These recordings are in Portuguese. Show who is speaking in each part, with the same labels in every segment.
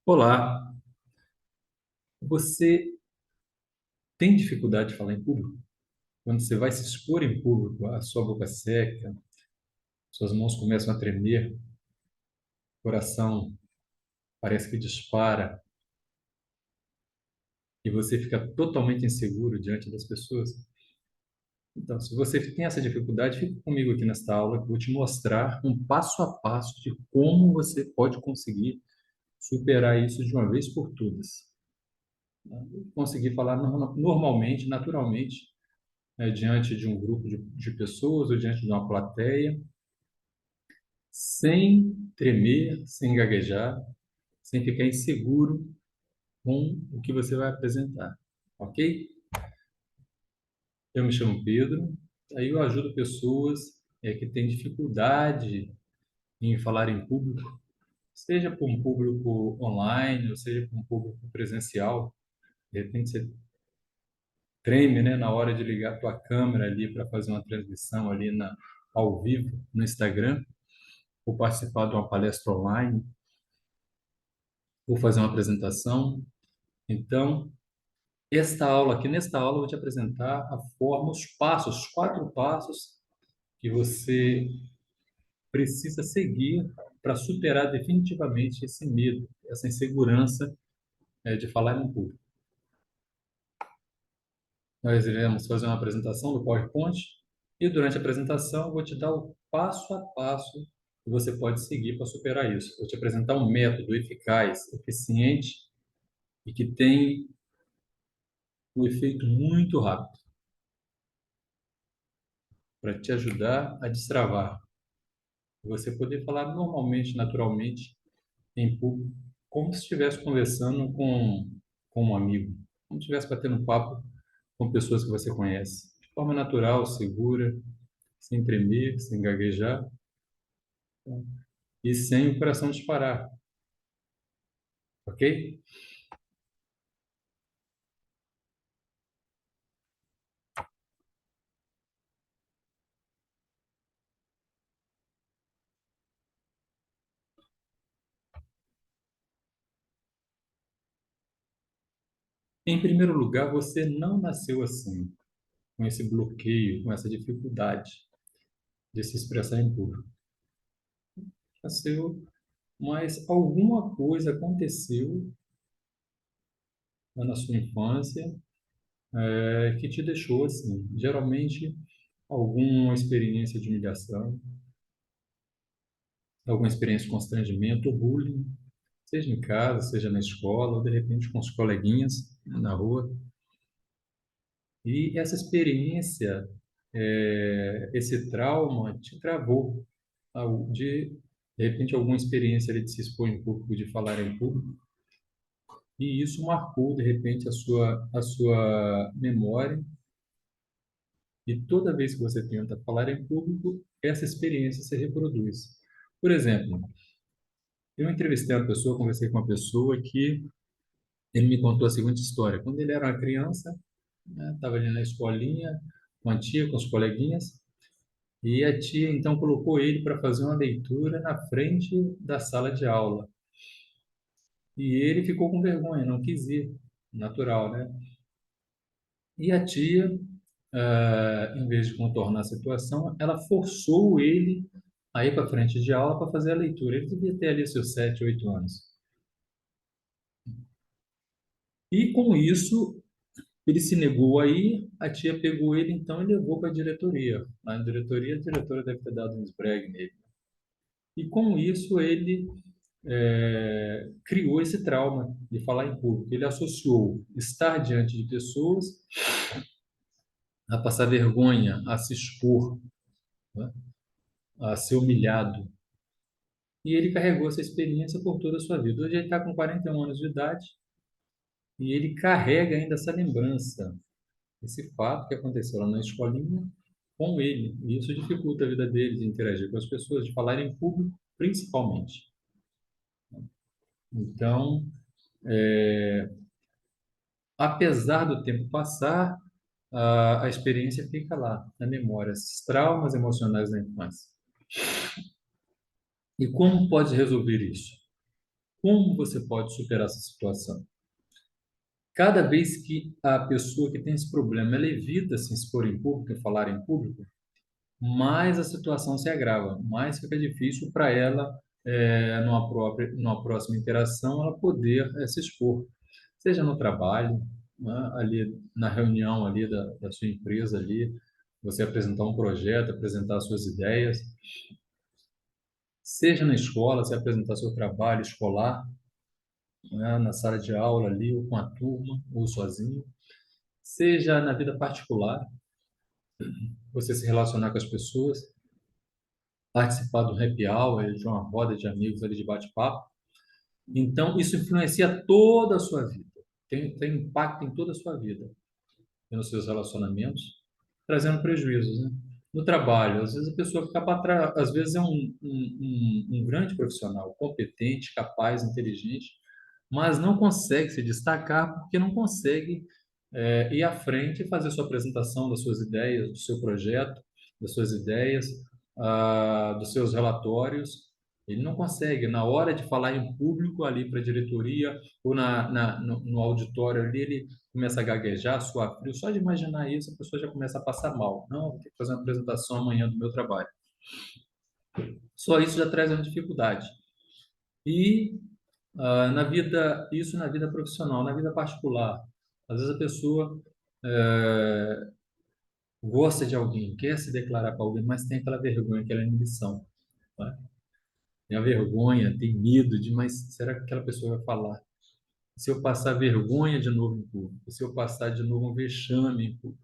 Speaker 1: Olá, você tem dificuldade de falar em público? Quando você vai se expor em público, a sua boca seca, suas mãos começam a tremer, o coração parece que dispara e você fica totalmente inseguro diante das pessoas? Então, se você tem essa dificuldade, fique comigo aqui nesta aula que eu vou te mostrar um passo a passo de como você pode conseguir superar isso de uma vez por todas. Conseguir falar normalmente, naturalmente, diante de um grupo de pessoas ou diante de uma plateia, sem tremer, sem gaguejar, sem ficar inseguro com o que você vai apresentar, ok? Eu me chamo Pedro, aí eu ajudo pessoas que têm dificuldade em falar em público, seja para um público online, ou seja para um público presencial. De repente você treme, né, na hora de ligar a tua câmera ali para fazer uma transmissão ali ao vivo no Instagram, ou participar de uma palestra online, ou fazer uma apresentação. Então, nesta aula, eu vou te apresentar a forma, os passos, os 4 passos que você precisa seguir para superar definitivamente esse medo, essa insegurança, de falar em público. Nós iremos fazer uma apresentação do PowerPoint e durante a apresentação eu vou te dar o passo a passo que você pode seguir para superar isso. Vou te apresentar um método eficaz, eficiente e que tem um efeito muito rápido para te ajudar a destravar. Você poder falar normalmente, naturalmente, em público, como se estivesse conversando com um amigo, como se estivesse batendo um papo com pessoas que você conhece, de forma natural, segura, sem tremer, sem gaguejar, tá? E sem o coração disparar, ok? Em primeiro lugar, você não nasceu assim, com esse bloqueio, com essa dificuldade de se expressar em público. Nasceu, mas alguma coisa aconteceu na sua infância que te deixou assim. Geralmente, alguma experiência de humilhação, alguma experiência de constrangimento ou bullying, seja em casa, seja na escola, ou de repente com os coleguinhas na rua. E essa experiência, esse trauma te travou de repente, alguma experiência ali de se expor em público, de falar em público, e isso marcou, de repente, a sua memória. E toda vez que você tenta falar em público, essa experiência se reproduz. Por exemplo, eu entrevistei uma pessoa, conversei com uma pessoa que ele me contou a seguinte história. Quando ele era uma criança, estava ali na escolinha, com a tia, com os coleguinhas, e a tia então colocou ele para fazer uma leitura na frente da sala de aula. E ele ficou com vergonha, não quis ir, natural, né? E a tia, em vez de contornar a situação, ela forçou ele a ir para frente de aula para fazer a leitura. Ele devia ter ali seus 7, 8 anos. E com isso, ele se negou aí, a tia pegou ele então e levou para a diretoria. Lá na diretoria, a diretora deve ter dado um esbregue nele. E com isso, ele criou esse trauma de falar em público. Ele associou estar diante de pessoas a passar vergonha, a se expor, né? A ser humilhado. E ele carregou essa experiência por toda a sua vida. Hoje ele está com 41 anos de idade e ele carrega ainda essa lembrança, esse fato que aconteceu lá na escolinha com ele. E isso dificulta a vida dele de interagir com as pessoas, de falar em público, principalmente. Então, apesar do tempo passar, a experiência fica lá, na memória, esses traumas emocionais da infância. E como pode resolver isso? Como você pode superar essa situação? Cada vez que a pessoa que tem esse problema, ela evita se expor em público, falar em público, mais a situação se agrava, mais fica difícil para ela, numa próxima interação, ela poder se expor, seja no trabalho, né, ali na reunião ali da sua empresa ali, você apresentar um projeto, apresentar suas ideias, seja na escola, você apresentar seu trabalho escolar, né, na sala de aula ali, ou com a turma, ou sozinho, seja na vida particular, você se relacionar com as pessoas, participar do happy hour, de uma roda de amigos ali de bate-papo. Então, isso influencia toda a sua vida, tem impacto em toda a sua vida, nos seus relacionamentos, trazendo prejuízos, né? No trabalho, às vezes a pessoa fica para trás, às vezes é um grande profissional, competente, capaz, inteligente, mas não consegue se destacar porque não consegue ir à frente e fazer sua apresentação das suas ideias, do seu projeto, das suas ideias, dos seus relatórios. Ele não consegue, na hora de falar em público ali para a diretoria ou no auditório ali, ele começa a gaguejar, suar frio. Só de imaginar isso, a pessoa já começa a passar mal. Não, vou ter que fazer uma apresentação amanhã do meu trabalho. Só isso já traz uma dificuldade. E isso na vida profissional, na vida particular. Às vezes a pessoa gosta de alguém, quer se declarar para alguém, mas tem aquela vergonha, aquela inibição. Né? Tem a vergonha, tem medo de, mas será que aquela pessoa vai falar? Se eu passar vergonha de novo em público, se eu passar de novo um vexame em público,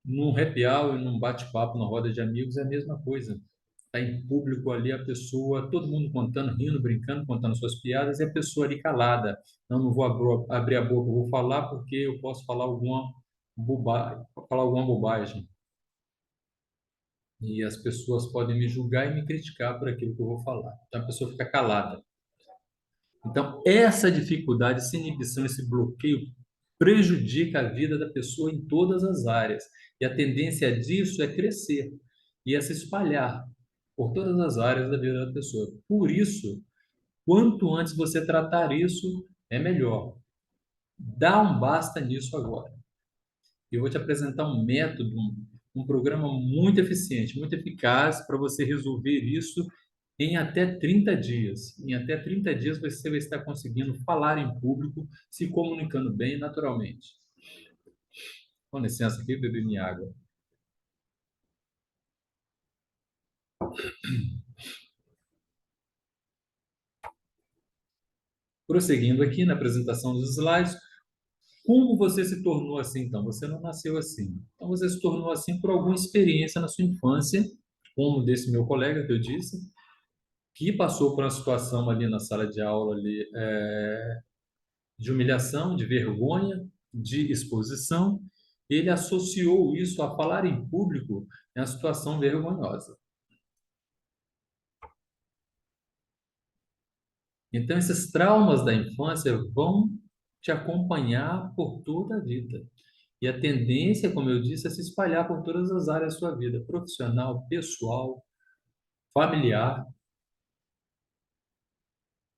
Speaker 1: num happy hour, num bate-papo, numa roda de amigos, é a mesma coisa. Está em público ali, a pessoa, todo mundo contando, rindo, brincando, contando suas piadas, e a pessoa ali calada. Não, não vou abrir a boca, vou falar porque eu posso falar falar alguma bobagem. E as pessoas podem me julgar e me criticar por aquilo que eu vou falar. Então a pessoa fica calada. Então, essa dificuldade, essa inibição, esse bloqueio prejudica a vida da pessoa em todas as áreas. E a tendência disso é crescer e é se espalhar por todas as áreas da vida da pessoa. Por isso, quanto antes você tratar isso, é melhor. Dá um basta nisso agora. Eu vou te apresentar um método, um programa muito eficiente, muito eficaz para você resolver isso em até 30 dias. Em até 30 dias você vai estar conseguindo falar em público, se comunicando bem naturalmente. Com licença aqui, beber minha água. Prosseguindo aqui na apresentação dos slides, como você se tornou assim, então? Você não nasceu assim. Então, você se tornou assim por alguma experiência na sua infância, como desse meu colega que eu disse, que passou por uma situação ali na sala de aula ali, de humilhação, de vergonha, de exposição. Ele associou isso a falar em público em uma situação vergonhosa. Então, esses traumas da infância vão te acompanhar por toda a vida. E a tendência, como eu disse, é se espalhar por todas as áreas da sua vida, profissional, pessoal, familiar.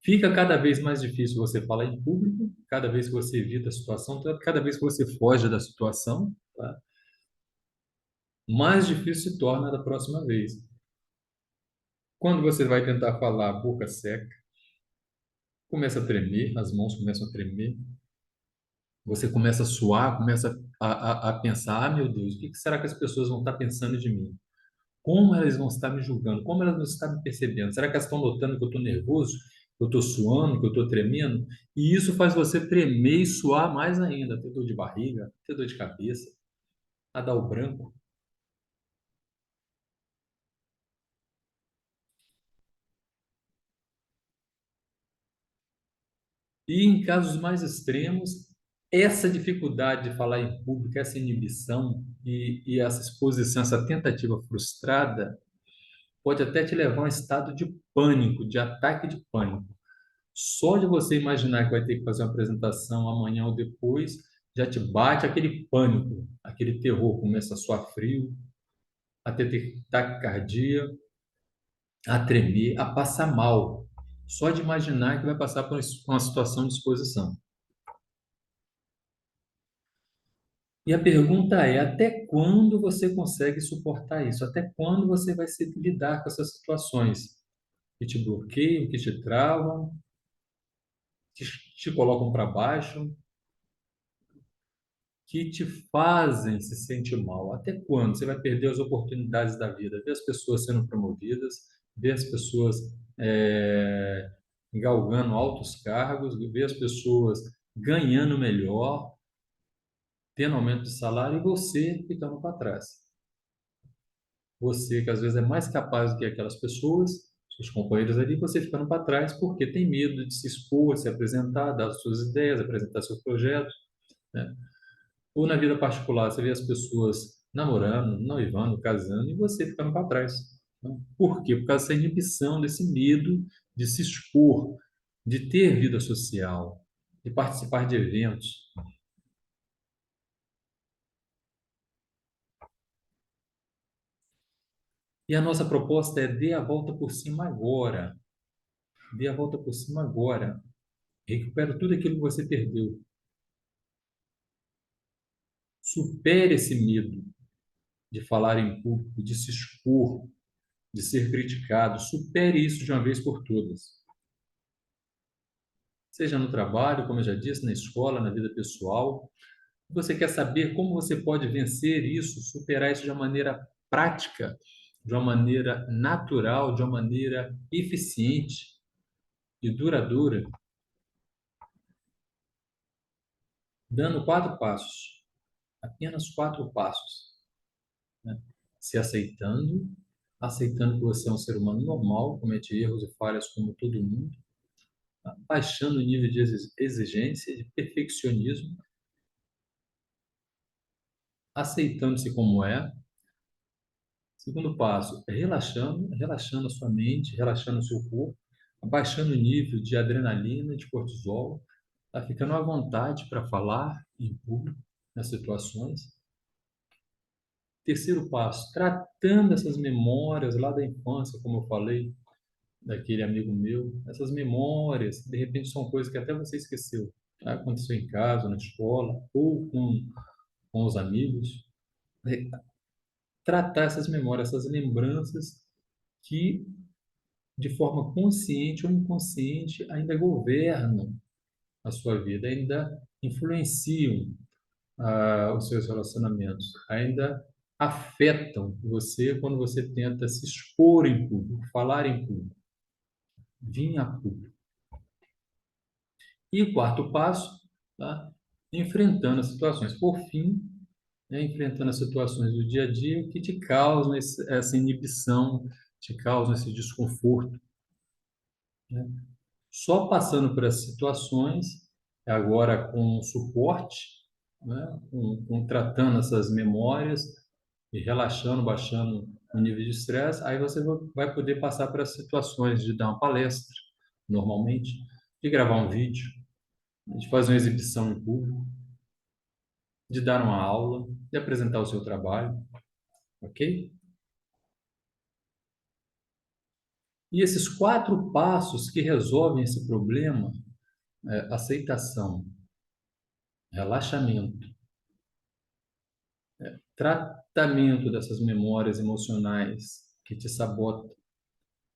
Speaker 1: Fica cada vez mais difícil você falar em público, cada vez que você evita a situação, cada vez que você foge da situação, tá? Mais difícil se torna da próxima vez. Quando você vai tentar falar, a boca seca, começa a tremer, as mãos começam a tremer, você começa a suar, começa a pensar, ah, meu Deus, o que será que as pessoas vão estar pensando de mim? Como elas vão estar me julgando? Como elas vão estar me percebendo? Será que elas estão notando que eu estou nervoso, que eu estou suando, que eu estou tremendo? E isso faz você tremer e suar mais ainda, ter dor de barriga, ter dor de cabeça, a dar o branco. E em casos mais extremos, essa dificuldade de falar em público, essa inibição e essa exposição, essa tentativa frustrada, pode até te levar a um estado de pânico, de ataque de pânico. Só de você imaginar que vai ter que fazer uma apresentação amanhã ou depois, já te bate aquele pânico, aquele terror, começa a suar frio, a ter taquicardia. a tremer, a passar mal, só de imaginar que vai passar por uma situação de exposição. E a pergunta é: até quando você consegue suportar isso? Até quando você vai se lidar com essas situações que te bloqueiam, que te travam, que te colocam para baixo, que te fazem se sentir mal? Até quando? Você vai perder as oportunidades da vida, ver as pessoas sendo promovidas, ver as pessoas é, galgando altos cargos, ver as pessoas ganhando melhor, tendo aumento de salário e você ficando para trás. Você, que às vezes é mais capaz do que aquelas pessoas, seus companheiros ali, você ficando para trás porque tem medo de se expor, se apresentar, dar as suas ideias, apresentar seus projetos, né? Ou na vida particular, você vê as pessoas namorando, noivando, casando, e você ficando para trás, né? Por quê? Por causa dessa inibição, desse medo de se expor, de ter vida social, de participar de eventos. E a nossa proposta é dê a volta por cima agora. Dê a volta por cima agora. Recupera tudo aquilo que você perdeu. Supere esse medo de falar em público, de se expor, de ser criticado. Supere isso de uma vez por todas. Seja no trabalho, como eu já disse, na escola, na vida pessoal. Você quer saber como você pode vencer isso, superar isso de uma maneira prática, de uma maneira natural, de uma maneira eficiente e duradoura, dando 4 passos, apenas 4 passos, né? Se aceitando, aceitando que você é um ser humano normal, comete erros e falhas como todo mundo, tá? Baixando o nível de exigência, de perfeccionismo, aceitando-se como é. Segundo passo, relaxando, relaxando a sua mente, relaxando o seu corpo, abaixando o nível de adrenalina, de cortisol, tá ficando à vontade para falar em público, nas situações. Terceiro passo, tratando essas memórias lá da infância, como eu falei, daquele amigo meu, essas memórias, de repente são coisas que até você esqueceu, tá? Aconteceu em casa, na escola, ou com os amigos. Tratar essas memórias, essas lembranças que, de forma consciente ou inconsciente, ainda governam a sua vida, ainda influenciam os seus relacionamentos, ainda afetam você quando você tenta se expor em público, falar em público, vir a público. E o quarto passo, tá? Enfrentando as situações. Por fim, né, enfrentando as situações do dia a dia que te causam essa inibição, te causam esse desconforto, né? Só passando por essas situações, agora com suporte, né, tratando essas memórias e relaxando, baixando o nível de estresse, aí você vai poder passar por essas situações de dar uma palestra, normalmente, de gravar um vídeo, de fazer uma exibição em público, de dar uma aula, de apresentar o seu trabalho, ok? E esses 4 passos que resolvem esse problema, aceitação, relaxamento, tratamento dessas memórias emocionais que te sabotam,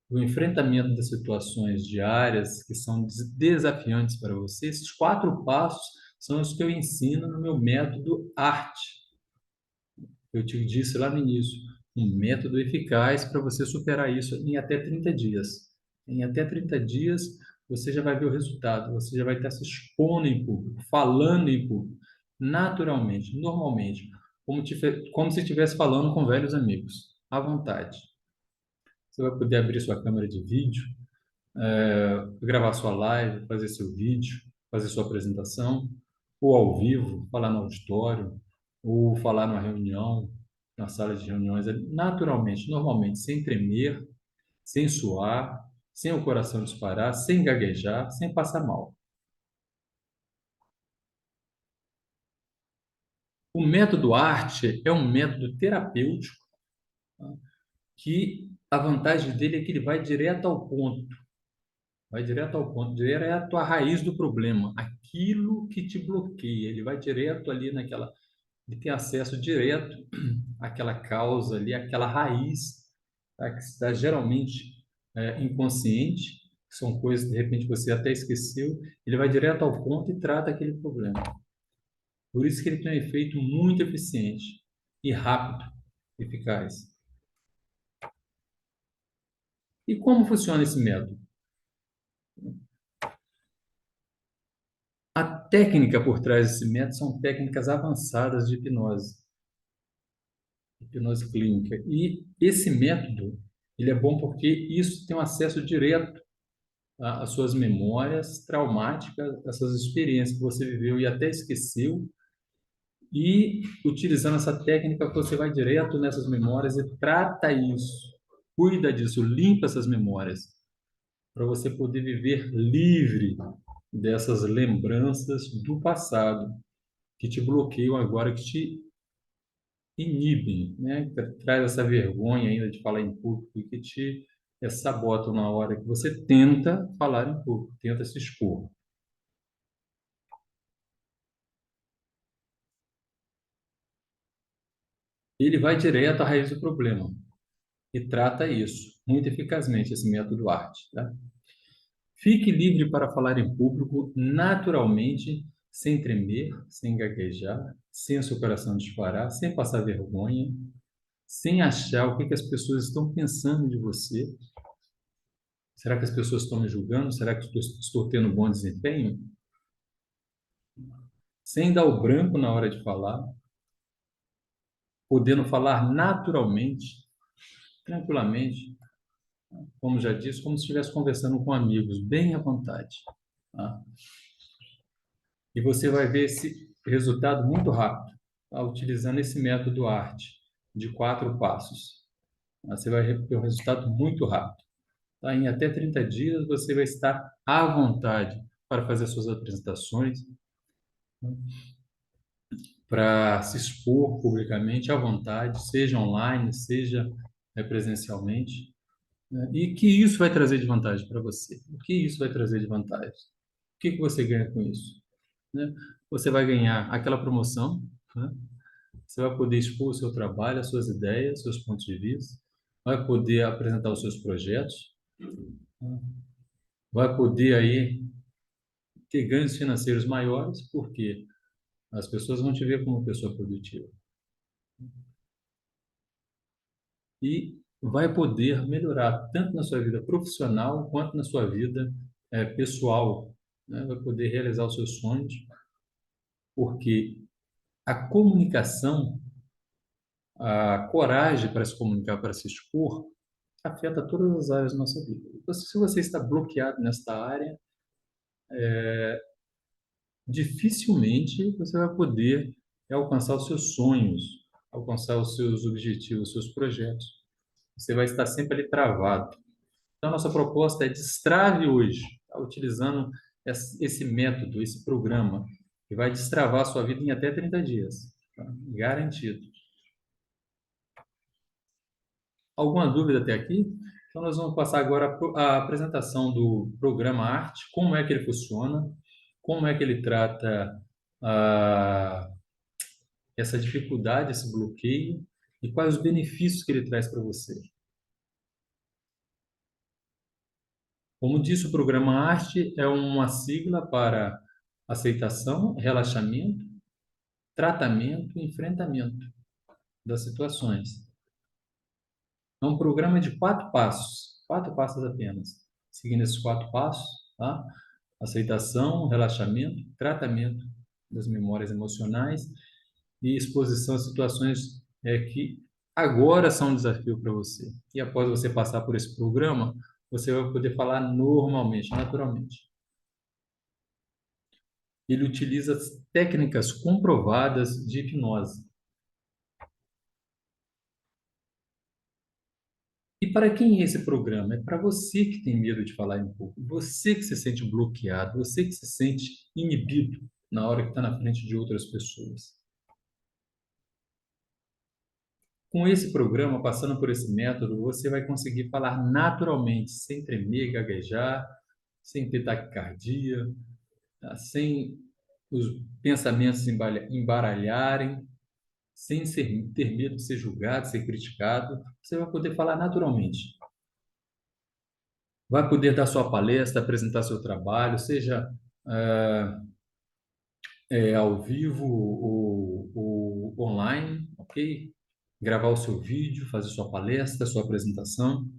Speaker 1: o enfrentamento das situações diárias que são desafiantes para você, esses 4 passos são os que eu ensino no meu método ART. Eu te disse lá no início, um método eficaz para você superar isso em até 30 dias. Em até 30 dias, você já vai ver o resultado, você já vai estar se expondo em público, falando em público, naturalmente, normalmente, como se estivesse falando com velhos amigos, à vontade. Você vai poder abrir sua câmera de vídeo, gravar sua live, fazer seu vídeo, fazer sua apresentação, ou ao vivo, falar no auditório, ou falar numa reunião, na sala de reuniões, naturalmente, normalmente, sem tremer, sem suar, sem o coração disparar, sem gaguejar, sem passar mal. O método ART é um método terapêutico, tá? que a vantagem dele é que ele vai direto ao ponto, direto à raiz do problema, aquilo que te bloqueia. Ele vai direto ali naquela, ele tem acesso direto àquela causa ali, àquela raiz, tá? Que está geralmente inconsciente, que são coisas que de repente você até esqueceu. Ele vai direto ao ponto e trata aquele problema. Por isso que ele tem um efeito muito eficiente e rápido, eficaz. E como funciona esse método? A técnica por trás desse método são técnicas avançadas de hipnose clínica. E esse método, ele é bom porque isso tem um acesso direto às suas memórias traumáticas, essas experiências que você viveu e até esqueceu. E utilizando essa técnica, você vai direto nessas memórias e trata isso, cuida disso, limpa essas memórias, para você poder viver livre dessas lembranças do passado que te bloqueiam agora, que te inibem, né? Que traz essa vergonha ainda de falar em público e que te sabotam na hora que você tenta falar em público, tenta se expor. Ele vai direto à raiz do problema e trata isso muito eficazmente, esse método ART, tá? Fique livre para falar em público naturalmente, sem tremer, sem gaguejar, sem o seu coração disparar, sem passar vergonha, sem achar o que que as pessoas estão pensando de você. Será que as pessoas estão me julgando? Será que estou tendo bom desempenho? Sem dar o branco na hora de falar, podendo falar naturalmente, tranquilamente, como já disse, como se estivesse conversando com amigos, bem à vontade. Tá? E você vai ver esse resultado muito rápido, tá? Utilizando esse método ART de 4 passos. Tá? Você vai ter um resultado muito rápido. Tá? Em até 30 dias, você vai estar à vontade para fazer suas apresentações, para se expor publicamente à vontade, seja online, seja presencialmente, né? E que isso vai trazer de vantagem para você? O que isso vai trazer de vantagem? O que que você ganha com isso? Né? Você vai ganhar aquela promoção, né? Você vai poder expor o seu trabalho, as suas ideias, seus pontos de vista, vai poder apresentar os seus projetos, né? Vai poder aí ter ganhos financeiros maiores, porque as pessoas vão te ver como uma pessoa produtiva. E vai poder melhorar tanto na sua vida profissional quanto na sua vida pessoal, né? Vai poder realizar os seus sonhos, porque a comunicação, a coragem para se comunicar, para se expor, afeta todas as áreas da nossa vida. Então, se você está bloqueado nesta área, dificilmente você vai poder alcançar os seus sonhos, alcançar os seus objetivos, os seus projetos. Você vai estar sempre ali travado. Então, a nossa proposta é destrave hoje, tá? Utilizando esse método, esse programa, que vai destravar a sua vida em até 30 dias. Tá? Garantido. Alguma dúvida até aqui? Então, nós vamos passar agora a apresentação do programa Arte, como é que ele funciona, como é que ele trata ah, essa dificuldade, esse bloqueio, e quais os benefícios que ele traz para você. Como disse, o programa Arte é uma sigla para aceitação, relaxamento, tratamento e enfrentamento das situações. É um programa de 4 passos apenas. Seguindo esses 4 passos, tá? Aceitação, relaxamento, tratamento das memórias emocionais e exposição a situações que agora são um desafio para você. E após você passar por esse programa, você vai poder falar normalmente, naturalmente. Ele utiliza técnicas comprovadas de hipnose. E para quem é esse programa? É para você que tem medo de falar em público, você que se sente bloqueado, você que se sente inibido na hora que está na frente de outras pessoas. Com esse programa, passando por esse método, você vai conseguir falar naturalmente, sem tremer, gaguejar, sem ter taquicardia, tá? Sem os pensamentos embaralharem, sem ter medo de ser julgado, ser criticado. Você vai poder falar naturalmente. Vai poder dar sua palestra, apresentar seu trabalho, seja ah, ao vivo ou online, ok? Gravar o seu vídeo, fazer sua palestra, sua apresentação.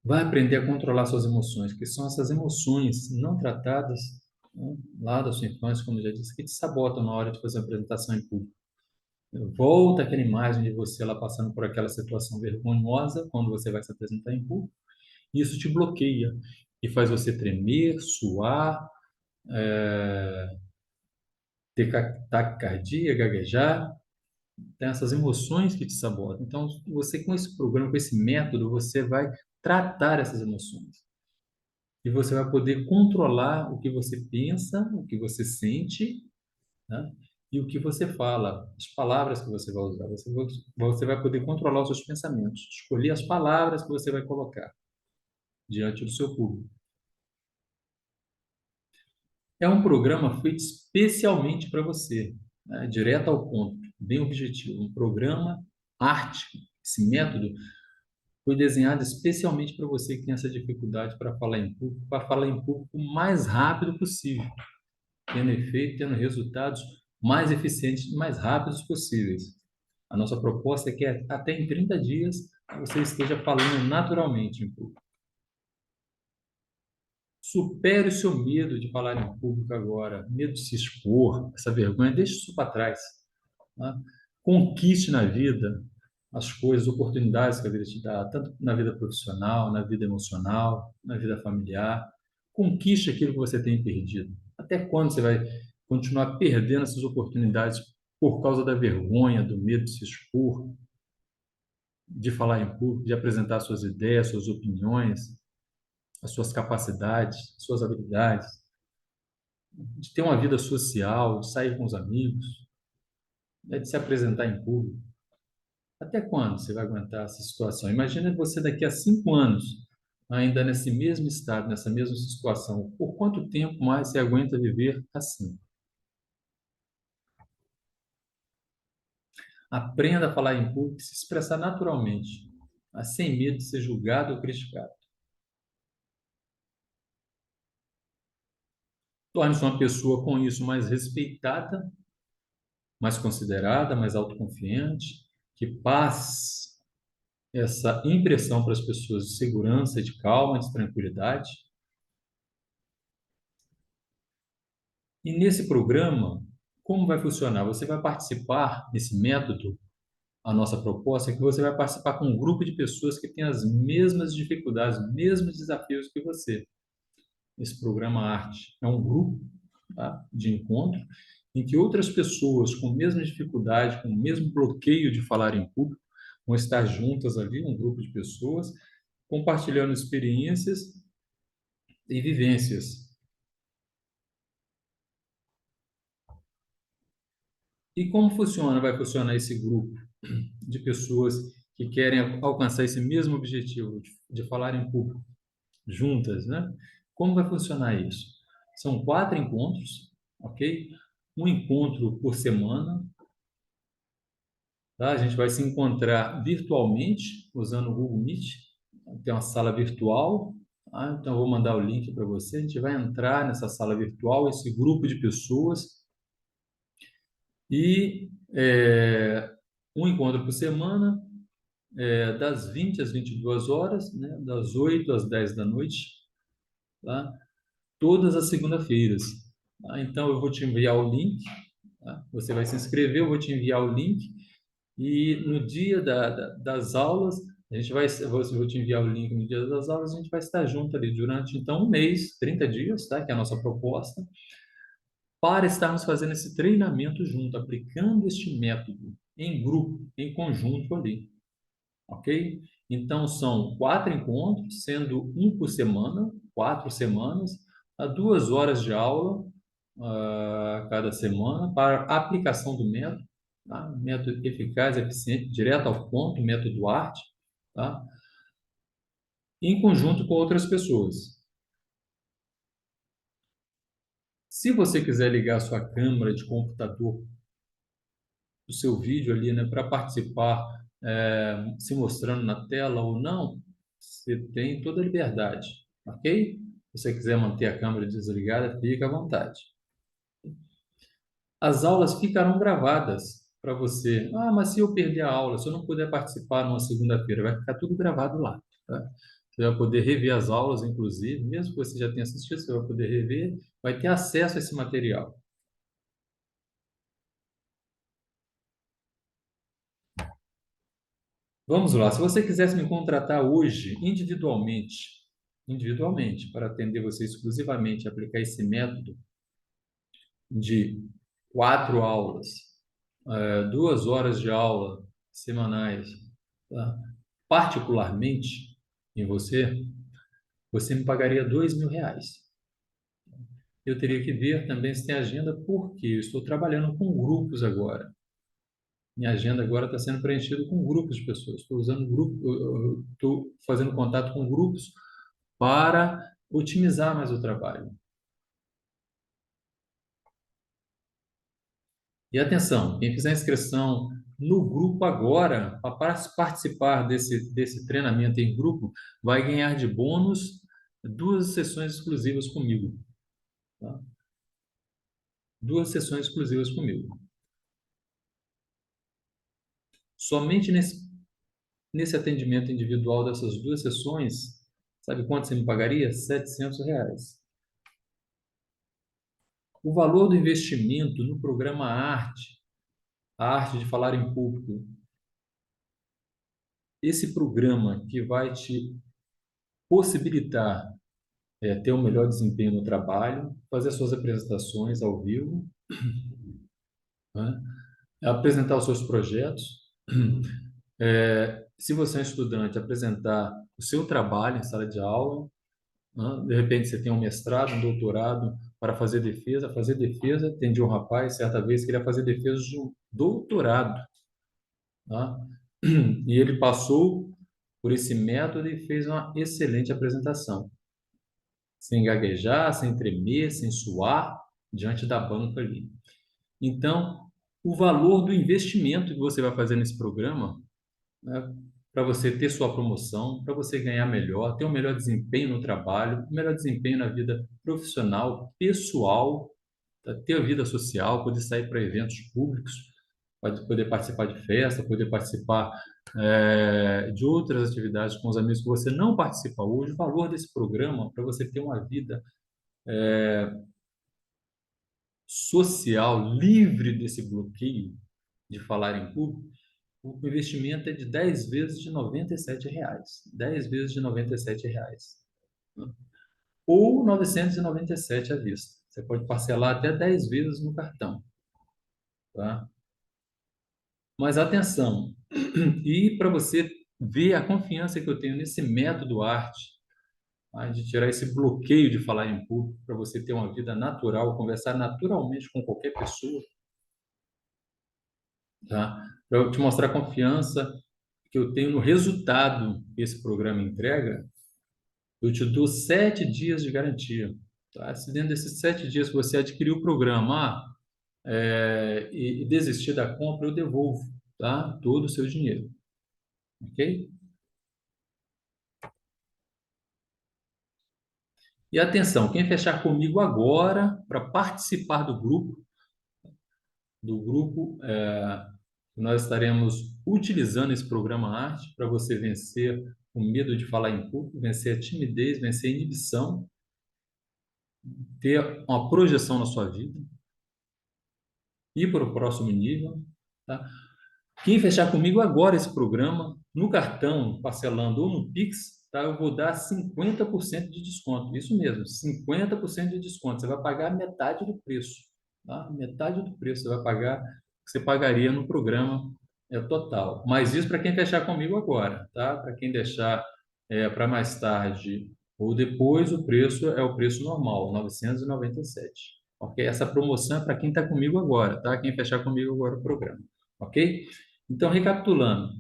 Speaker 1: Vai aprender a controlar suas emoções, que são essas emoções não tratadas, né, lá da sua infância, como eu já disse, que te sabotam na hora de fazer a apresentação em público. Volta aquela imagem de você lá passando por aquela situação vergonhosa quando você vai se apresentar em público. Isso te bloqueia e faz você tremer, suar, ter taquicardia, gaguejar. Tem essas emoções que te sabotam. Então, você com esse programa, com esse método, você vai tratar essas emoções. E você vai poder controlar o que você pensa, o que você sente, né? E o que você fala, as palavras que você vai usar. Você vai poder controlar os seus pensamentos, escolher as palavras que você vai colocar diante do seu público. É um programa feito especialmente para você, né? Direto ao ponto, bem objetivo. Um programa arte. Esse método foi desenhado especialmente para você que tem essa dificuldade para falar em público o mais rápido possível, tendo efeito, tendo resultados mais eficientes e mais rápidos possíveis. A nossa proposta é que até em 30 dias você esteja falando naturalmente em público. Supere o seu medo de falar em público agora, medo de se expor, essa vergonha, deixe isso para trás. Tá? Conquiste na vida as coisas, oportunidades que a vida te dá, tanto na vida profissional, na vida emocional, na vida familiar. Conquiste aquilo que você tem perdido. Até quando você vai continuar perdendo essas oportunidades por causa da vergonha, do medo de se expor, de falar em público, de apresentar suas ideias, suas opiniões, as suas capacidades, suas habilidades, de ter uma vida social, de sair com os amigos, né, de se apresentar em público? Até quando você vai aguentar essa situação? Imagina você daqui a 5 anos, ainda nesse mesmo estado, nessa mesma situação. Por quanto tempo mais você aguenta viver assim? Aprenda a falar em público e se expressar naturalmente, mas sem medo de ser julgado ou criticado. Torne-se uma pessoa com isso mais respeitada, mais considerada, mais autoconfiante, que passe essa impressão para as pessoas de segurança, de calma, de tranquilidade. E nesse programa, como vai funcionar? Você vai participar desse método. A nossa proposta é que você vai participar com um grupo de pessoas que têm as mesmas dificuldades, os mesmos desafios que você. Esse programa Arte é um grupo, tá, de encontro em que outras pessoas com a mesma dificuldade, com o mesmo bloqueio de falar em público, vão estar juntas ali, um grupo de pessoas, compartilhando experiências e vivências. E como funciona? Vai funcionar esse grupo de pessoas que querem alcançar esse mesmo objetivo de falar em público juntas, né? Como vai funcionar isso? São 4 encontros, ok? Um encontro por semana, tá? A gente vai se encontrar virtualmente usando o Google Meet. Tem uma sala virtual, tá? Então eu vou mandar o link para você. A gente vai entrar nessa sala virtual, esse grupo de pessoas e um encontro por semana, das 20 às 22 horas, né? Das 8 às 10 da noite, tá? Todas as segundas-feiras. Tá? Então, eu vou te enviar o link, tá? Você vai se inscrever, eu vou te enviar o link, e no dia das aulas, a gente vai, eu vou te enviar o link no dia das aulas, a gente vai estar junto ali durante, então, um mês, 30 dias, tá? Que é a nossa proposta, para estarmos fazendo esse treinamento junto, aplicando este método em grupo, em conjunto ali, ok? Então, são 4 encontros, sendo um por semana, 4 semanas, a 2 horas de aula cada semana para aplicação do método. tá? Método eficaz, eficiente, direto ao ponto, método arte, tá? Em conjunto com outras pessoas. Se você quiser ligar a sua câmera de computador, o seu vídeo ali, né, para participar, se mostrando na tela ou não, você tem toda a liberdade, ok? Se você quiser manter a câmera desligada, fica à vontade. As aulas ficarão gravadas para você. Ah, mas se eu perder a aula, se eu não puder participar numa segunda-feira, vai ficar tudo gravado lá, tá? Você vai poder rever as aulas, inclusive, mesmo que você já tenha assistido, você vai poder rever, vai ter acesso a esse material. Vamos lá. Se você quisesse me contratar hoje, individualmente, para atender você exclusivamente, aplicar esse método de 4 aulas, 2 horas de aula semanais, tá? Particularmente em você, você me pagaria R$ 2.000. Eu teria que ver também se tem agenda, porque eu estou trabalhando com grupos agora. Minha agenda agora está sendo preenchida com grupos de pessoas. Estou usando grupo, estou fazendo contato com grupos para otimizar mais o trabalho. E atenção, quem fizer inscrição no grupo agora, para participar desse treinamento em grupo, vai ganhar de bônus 2 sessões exclusivas comigo. Tá? 2 sessões exclusivas comigo. Somente nesse atendimento individual dessas 2 sessões, sabe quanto você me pagaria? R$ 700. O valor do investimento no programa Arte, a arte de falar em público, esse programa que vai te possibilitar ter um melhor desempenho no trabalho, fazer suas apresentações ao vivo, né? Apresentar os seus projetos. Se você é um estudante, apresentar o seu trabalho em sala de aula, né? De repente você tem um mestrado, um doutorado para fazer defesa. Fazer defesa, atendi um rapaz certa vez que queria fazer defesa de um doutorado, tá? E ele passou por esse método e fez uma excelente apresentação, sem gaguejar, sem tremer, sem suar, diante da banca ali. Então, o valor do investimento que você vai fazer nesse programa, né, para você ter sua promoção, para você ganhar melhor, ter um melhor desempenho no trabalho, um melhor desempenho na vida profissional, pessoal, tá? Ter a vida social, poder sair para eventos públicos, pode poder participar de festa, poder participar de outras atividades com os amigos que você não participa hoje. O valor desse programa para você ter uma vida social livre desse bloqueio de falar em público, o investimento é de 10 vezes de R$ 97. 10 vezes de R$ 97, né? Ou 997 à vista. Você pode parcelar até 10 vezes no cartão, tá? Mas atenção, e para você ver a confiança que eu tenho nesse método arte, tá? De tirar esse bloqueio de falar em público, para você ter uma vida natural, conversar naturalmente com qualquer pessoa, tá? Para eu te mostrar a confiança que eu tenho no resultado que esse programa entrega, eu te dou 7 dias de garantia, tá? Se dentro desses 7 dias que você adquirir o programa, e desistir da compra, eu devolvo, tá? Todo o seu dinheiro, ok? E atenção, quem fechar comigo agora para participar do grupo, nós estaremos utilizando esse programa Arte para você vencer o medo de falar em público, vencer a timidez, vencer a inibição, ter uma projeção na sua vida, ir para o próximo nível, tá? Quem fechar comigo agora esse programa, no cartão, parcelando ou no Pix, tá? Eu vou dar 50% de desconto. Isso mesmo, 50% de desconto. Você vai pagar metade do preço, tá? Metade do preço você vai pagar, que você pagaria no programa total. Mas isso para quem fechar comigo agora, tá? Para quem deixar para mais tarde ou depois, o preço é o preço normal, 997. Ok? Essa promoção é para quem está comigo agora, tá? Quem fechar comigo agora o programa. ok? Então, recapitulando,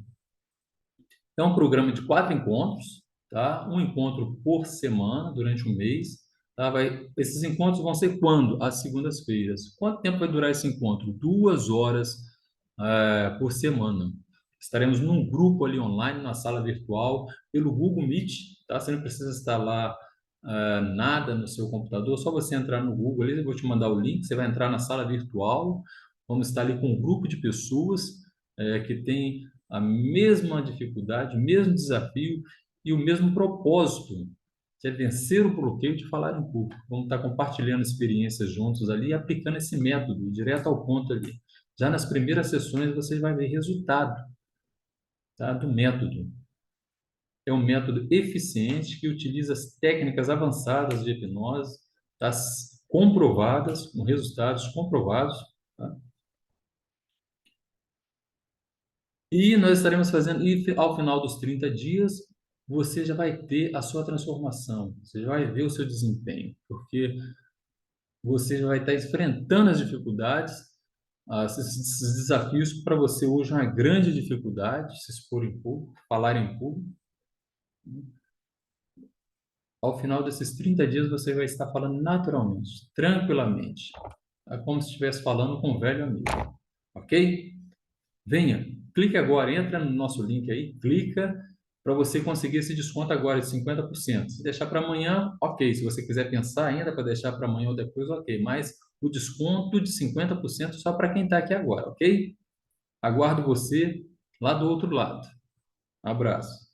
Speaker 1: é um programa de 4 encontros, tá? Um encontro por semana durante um mês, tá? Esses encontros vão ser quando? Às segundas-feiras. Quanto tempo vai durar esse encontro? 2 horas, por semana. Estaremos num grupo ali online, na sala virtual, pelo Google Meet, tá? Você não precisa instalar nada no seu computador, só você entrar no Google ali, eu vou te mandar o link, você vai entrar na sala virtual, vamos estar ali com um grupo de pessoas que tem a mesma dificuldade, o mesmo desafio e o mesmo propósito, que é vencer o bloqueio de falar em público. Vamos estar compartilhando experiências juntos ali e aplicando esse método direto ao ponto ali. Já nas primeiras sessões você vai ver resultado, tá, do método. É um método eficiente que utiliza as técnicas avançadas de hipnose, tá, comprovadas, com resultados comprovados, tá? E nós estaremos fazendo, e ao final dos 30 dias, você já vai ter a sua transformação, você já vai ver o seu desempenho, porque você já vai estar enfrentando as dificuldades, esses desafios que para você hoje é uma grande dificuldade, se expor em público, falar em público. Ao final desses 30 dias, você vai estar falando naturalmente, tranquilamente. É como se estivesse falando com um velho amigo. Ok? Venha, clique agora, entra no nosso link aí, clica para você conseguir esse desconto agora de 50%. Se deixar para amanhã, ok. Se você quiser pensar ainda para deixar para amanhã ou depois, ok. Mas o desconto de 50% só para quem está aqui agora, ok? Aguardo você lá do outro lado. Abraço.